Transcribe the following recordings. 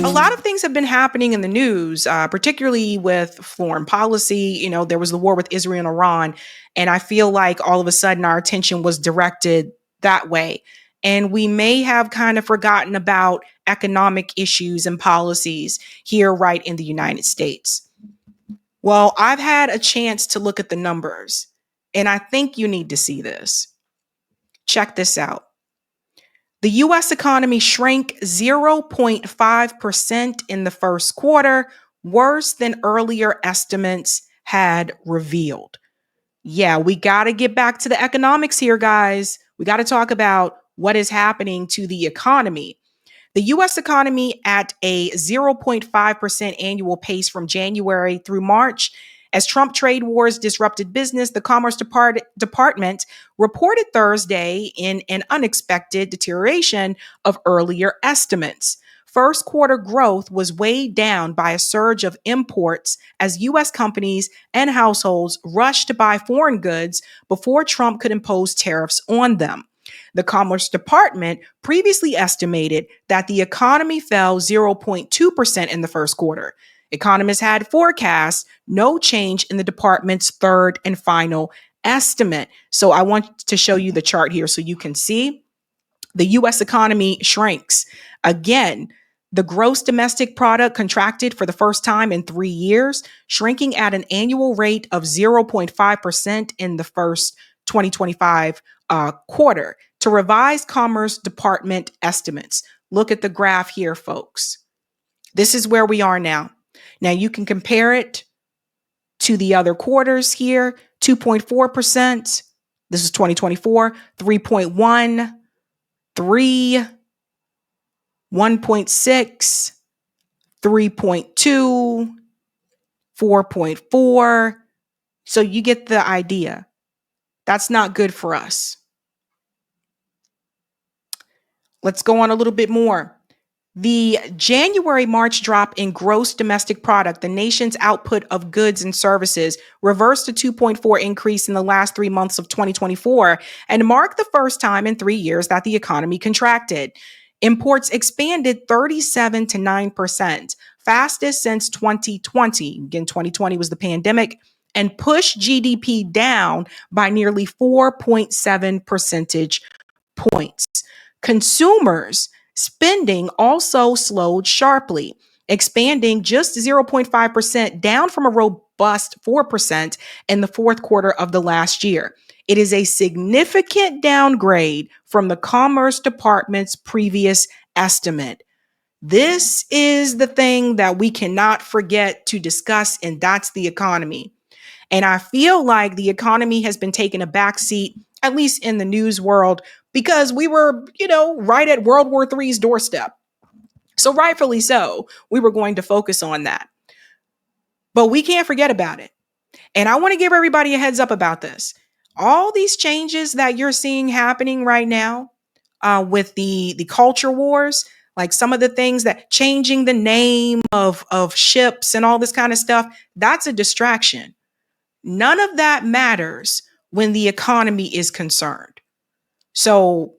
A lot of things have been happening in the news, particularly with foreign policy. You know, there was the war with Israel and Iran, and I feel like all of a sudden our attention was directed that way. And we may have kind of forgotten about economic issues and policies here right in the United States. Well, I've had a chance to look at the numbers, and I think you need to see this. Check this out. The US economy shrank 0.5% in the first quarter, worse than earlier estimates had revealed. Yeah, we got to get back to the economics here, guys. We got to talk about what is happening to the economy. The US economy at a 0.5% annual pace from January through March. As Trump trade wars disrupted business, the Commerce Department reported Thursday in an unexpected deterioration of earlier estimates. First quarter growth was weighed down by a surge of imports as U.S. companies and households rushed to buy foreign goods before Trump could impose tariffs on them. The Commerce Department previously estimated that the economy fell 0.2% in the first quarter. Economists had forecast no change in the department's third and final estimate. So I want to show you the chart here so you can see the U.S. economy shrinks. Again, the gross domestic product contracted for the first time in 3 years, shrinking at an annual rate of 0.5% in the first 2025 quarter. To revise Commerce Department estimates, look at the graph here, folks. This is where we are now. Now you can compare it to the other quarters here, 2.4%. This is 2024, 3.1, 3, 1.6, 3.2, 4.4. So you get the idea. That's not good for us. Let's go on a little bit more. The January-March drop in gross domestic product, the nation's output of goods and services, reversed a 2.4 increase in the last 3 months of 2024 and marked the first time in 3 years that the economy contracted. Imports expanded 37 to 9%, fastest since 2020. Again, 2020 was the pandemic, and pushed GDP down by nearly 4.7 percentage points. Consumers' spending also slowed sharply, expanding just 0.5%, down from a robust 4% in the fourth quarter of the last year. It is a significant downgrade from the Commerce Department's previous estimate. This is the thing that we cannot forget to discuss, and that's the economy. And I feel like the economy has been taking a backseat, at least in the news world, because we were, right at World War III's doorstep. So rightfully so, we were going to focus on that. But we can't forget about it. And I want to give everybody a heads up about this. All these changes that you're seeing happening right now with the culture wars, like some of the things that changing the name of ships and all this kind of stuff, that's a distraction. None of that matters when the economy is concerned. So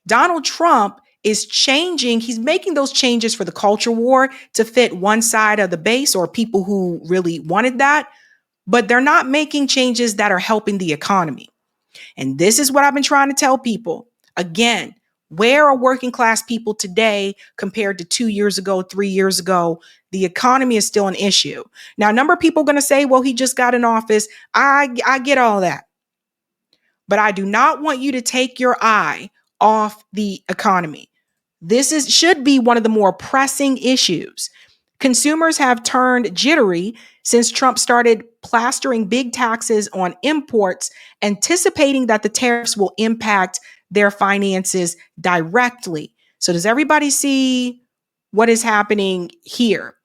Donald Trump is changing. He's making those changes for the culture war to fit one side of the base or people who really wanted that. But they're not making changes that are helping the economy. And this is what I've been trying to tell people. Again, where are working class people today compared to 2 years ago, 3 years ago? The economy is still an issue. Now, a number of people are going to say, well, he just got in office. I get all that. But I do not want you to take your eye off the economy. This should be one of the more pressing issues. Consumers have turned jittery since Trump started plastering big taxes on imports, anticipating that the tariffs will impact their finances directly. So does everybody see what is happening here?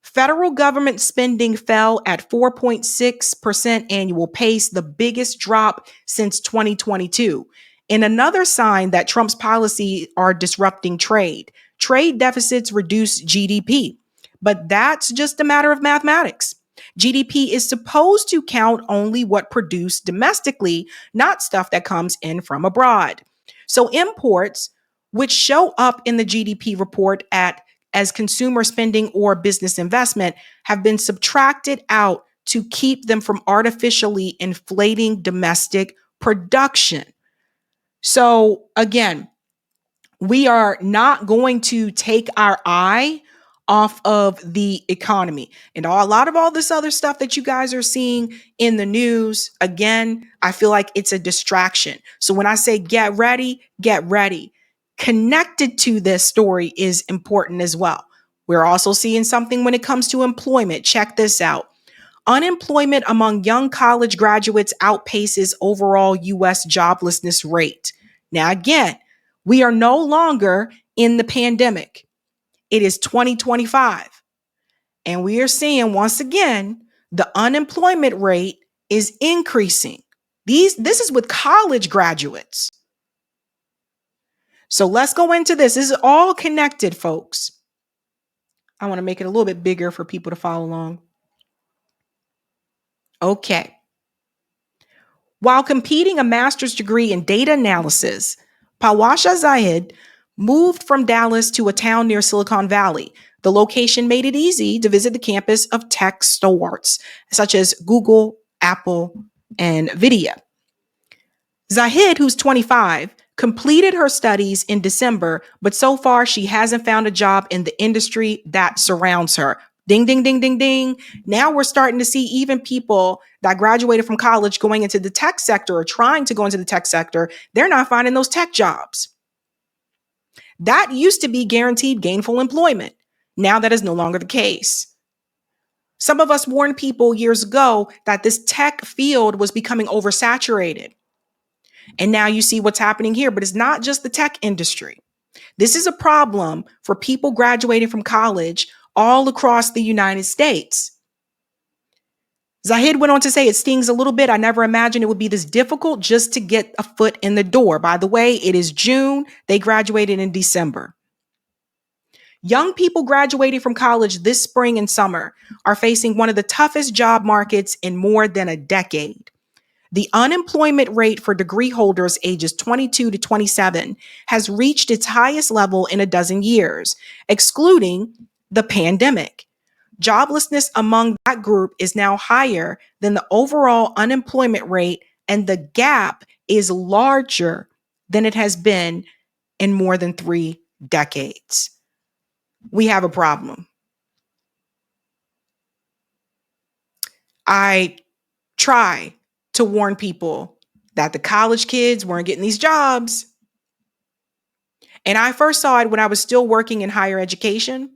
Federal government spending fell at 4.6% annual pace, the biggest drop since 2022. In another sign that Trump's policies are disrupting trade. Trade deficits reduce GDP, but that's just a matter of mathematics. GDP is supposed to count only what produced domestically, not stuff that comes in from abroad. So imports, which show up in the GDP report at as consumer spending or business investment have been subtracted out to keep them from artificially inflating domestic production. So again, we are not going to take our eye off of the economy and a lot of all this other stuff that you guys are seeing in the news. Again, I feel like it's a distraction. So when I say get ready, get ready. Connected to this story is important as well. We're also seeing something when it comes to employment. Check this out. Unemployment among young college graduates outpaces overall U.S. joblessness rate. Now, again, we are no longer in the pandemic. It is 2025. And we are seeing once again, the unemployment rate is increasing. This is with college graduates. So let's go into this. This is all connected, folks. I want to make it a little bit bigger for people to follow along. Okay. While completing a master's degree in data analysis, Pawasha Zahid moved from Dallas to a town near Silicon Valley. The location made it easy to visit the campus of tech stalwarts such as Google, Apple, and Nvidia. Zahid, who's 25, completed her studies in December, but so far she hasn't found a job in the industry that surrounds her. Ding, ding, ding, ding, ding. Now we're starting to see even people that graduated from college going into the tech sector or trying to go into the tech sector. They're not finding those tech jobs. That used to be guaranteed gainful employment. Now that is no longer the case. Some of us warned people years ago that this tech field was becoming oversaturated. And now you see what's happening here, but it's not just the tech industry. This is a problem for people graduating from college all across the United States. Zahid went on to say, it stings a little bit. I never imagined it would be this difficult just to get a foot in the door. By the way, it is June. They graduated in December. Young people graduating from college this spring and summer are facing one of the toughest job markets in more than a decade. The unemployment rate for degree holders ages 22 to 27 has reached its highest level in a dozen years, excluding the pandemic. Joblessness among that group is now higher than the overall unemployment rate, and the gap is larger than it has been in more than 3 decades. We have a problem. I try to warn people that the college kids weren't getting these jobs. And I first saw it when I was still working in higher education.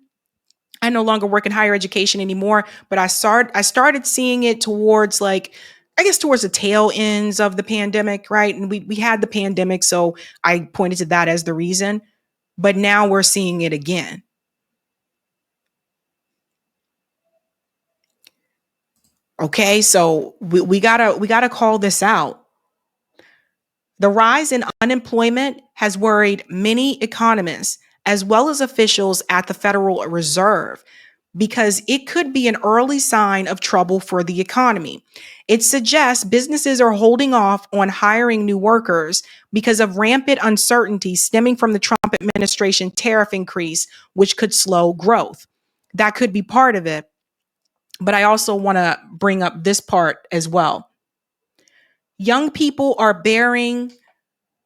I no longer work in higher education anymore, but I started seeing it towards towards the tail ends of the pandemic, right? And we had the pandemic, so I pointed to that as the reason. But now we're seeing it again. Okay, so we gotta call this out. The rise in unemployment has worried many economists as well as officials at the Federal Reserve because it could be an early sign of trouble for the economy. It suggests businesses are holding off on hiring new workers because of rampant uncertainty stemming from the Trump administration tariff increase, which could slow growth. That could be part of it. But I also want to bring up this part as well. Young people are bearing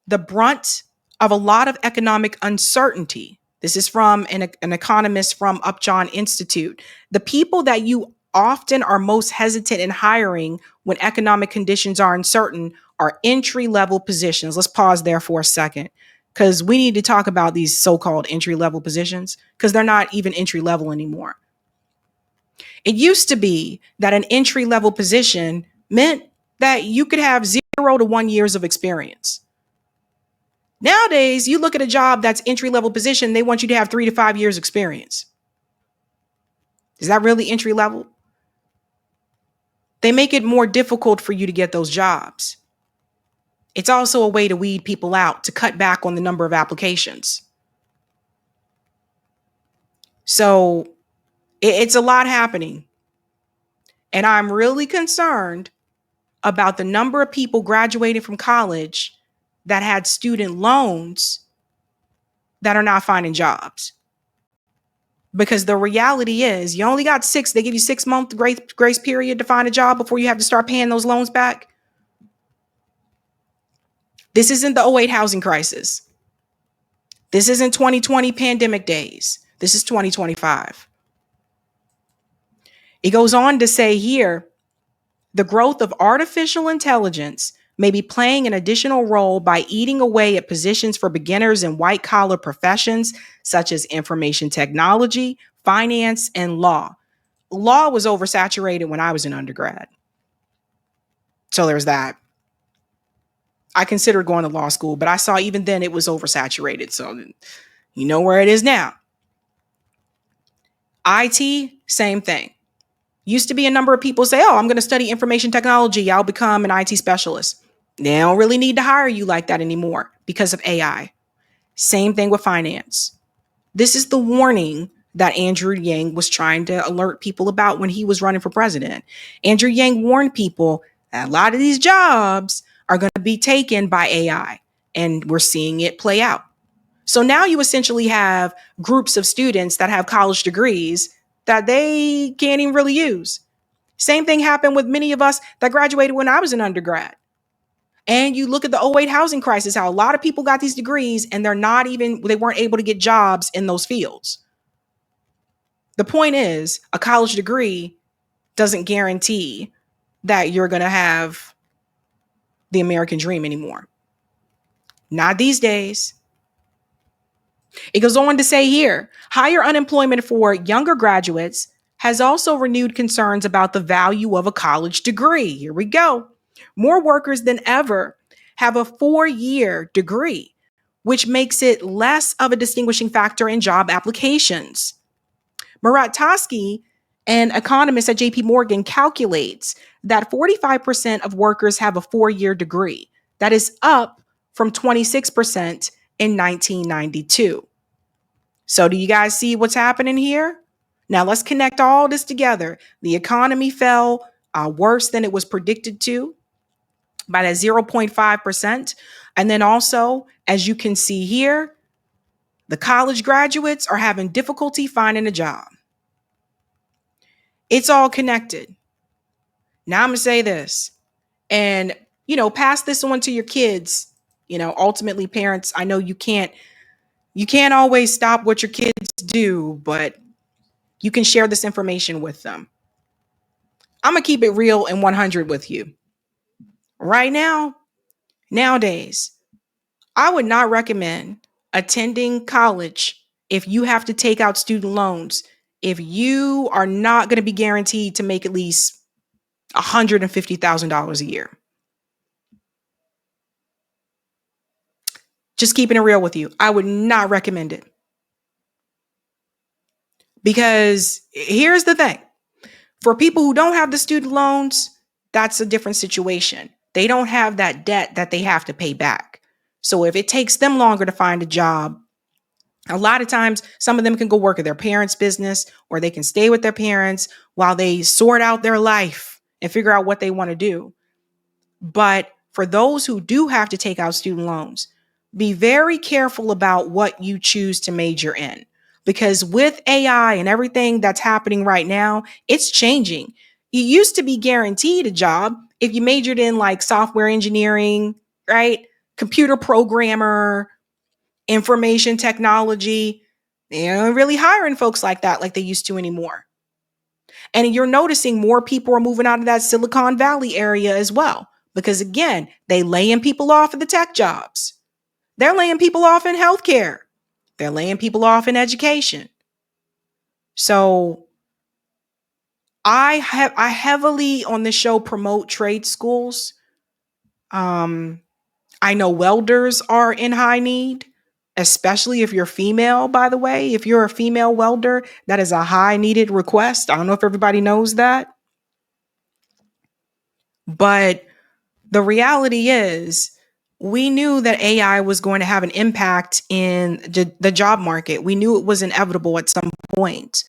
the brunt of a lot of economic uncertainty. This is from an economist from Upjohn Institute. The people that you often are most hesitant in hiring when economic conditions are uncertain are entry-level positions. Let's pause there for a second because we need to talk about these so-called entry-level positions because they're not even entry-level anymore. It used to be that an entry-level position meant that you could have 0 to 1 years of experience. Nowadays, you look at a job that's entry-level position, they want you to have 3 to 5 years experience. Is that really entry level? They make it more difficult for you to get those jobs. It's also a way to weed people out, to cut back on the number of applications. So it's a lot happening. And I'm really concerned about the number of people graduating from college that had student loans that are not finding jobs. Because the reality is you only got they give you 6 month grace period to find a job before you have to start paying those loans back. This isn't the '08 housing crisis. This isn't 2020 pandemic days. This is 2025. It goes on to say here, the growth of artificial intelligence may be playing an additional role by eating away at positions for beginners in white collar professions such as information technology, finance, and law. Law was oversaturated when I was an undergrad. So there's that. I considered going to law school, but I saw even then it was oversaturated. So you know where it is now. IT, same thing. Used to be a number of people say, oh, I'm going to study information technology. I'll become an IT specialist. They don't really need to hire you like that anymore because of AI. Same thing with finance. This is the warning that Andrew Yang was trying to alert people about when he was running for president. Andrew Yang warned people that a lot of these jobs are going to be taken by AI, and we're seeing it play out. So now you essentially have groups of students that have college degrees that they can't even really use. Same thing happened with many of us that graduated when I was an undergrad. And you look at the '08 housing crisis, how a lot of people got these degrees and they weren't able to get jobs in those fields. The point is, a college degree doesn't guarantee that you're going to have the American dream anymore. Not these days. It goes on to say here, higher unemployment for younger graduates has also renewed concerns about the value of a college degree. Here we go. More workers than ever have a 4-year degree, which makes it less of a distinguishing factor in job applications. Murat Toski, an economist at JP Morgan, calculates that 45% of workers have a 4-year degree. That is up from 26% in 1992. So do you guys see what's happening here? Now let's connect all this together. The economy fell worse than it was predicted to by that 0.5%. And then also, as you can see here, the college graduates are having difficulty finding a job. It's all connected. Now I'm going to say this, and, pass this on to your kids. Ultimately, parents, I know you can't always stop what your kids do, but you can share this information with them. I'm going to keep it real and 100 with you. Right now, nowadays, I would not recommend attending college if you have to take out student loans, if you are not going to be guaranteed to make at least $150,000 a year. Just keeping it real with you. I would not recommend it. Because here's the thing. For people who don't have the student loans, that's a different situation. They don't have that debt that they have to pay back. So if it takes them longer to find a job, a lot of times some of them can go work at their parents' business, or they can stay with their parents while they sort out their life and figure out what they want to do. But for those who do have to take out student loans, be very careful about what you choose to major in. Because with AI and everything that's happening right now, it's changing. You used to be guaranteed a job if you majored in like software engineering, right? Computer programmer, information technology. They aren't really hiring folks like that like they used to anymore. And you're noticing more people are moving out of that Silicon Valley area as well. Because again, they laying people off of the tech jobs. They're laying people off in healthcare. They're laying people off in education. So I heavily on this show promote trade schools. I know welders are in high need, especially if you're female, by the way. If you're a female welder, that is a high needed request. I don't know if everybody knows that. But the reality is, we knew that AI was going to have an impact in the job market. We knew it was inevitable at some point.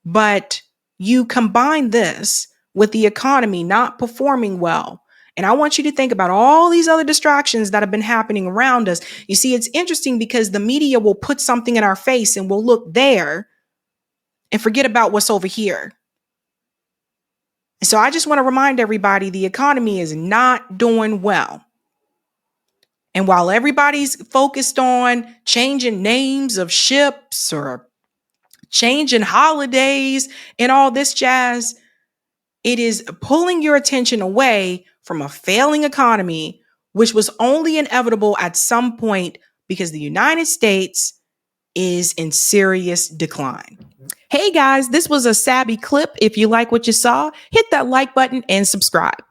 But you combine this with the economy not performing well. And I want you to think about all these other distractions that have been happening around us. You see, it's interesting because the media will put something in our face and we'll look there, and forget about what's over here. So I just want to remind everybody the economy is not doing well. And while everybody's focused on changing names of ships or changing holidays and all this jazz, it is pulling your attention away from a failing economy, which was only inevitable at some point because the United States is in serious decline. Hey guys, this was a Sabby clip. If you like what you saw, hit that like button and subscribe.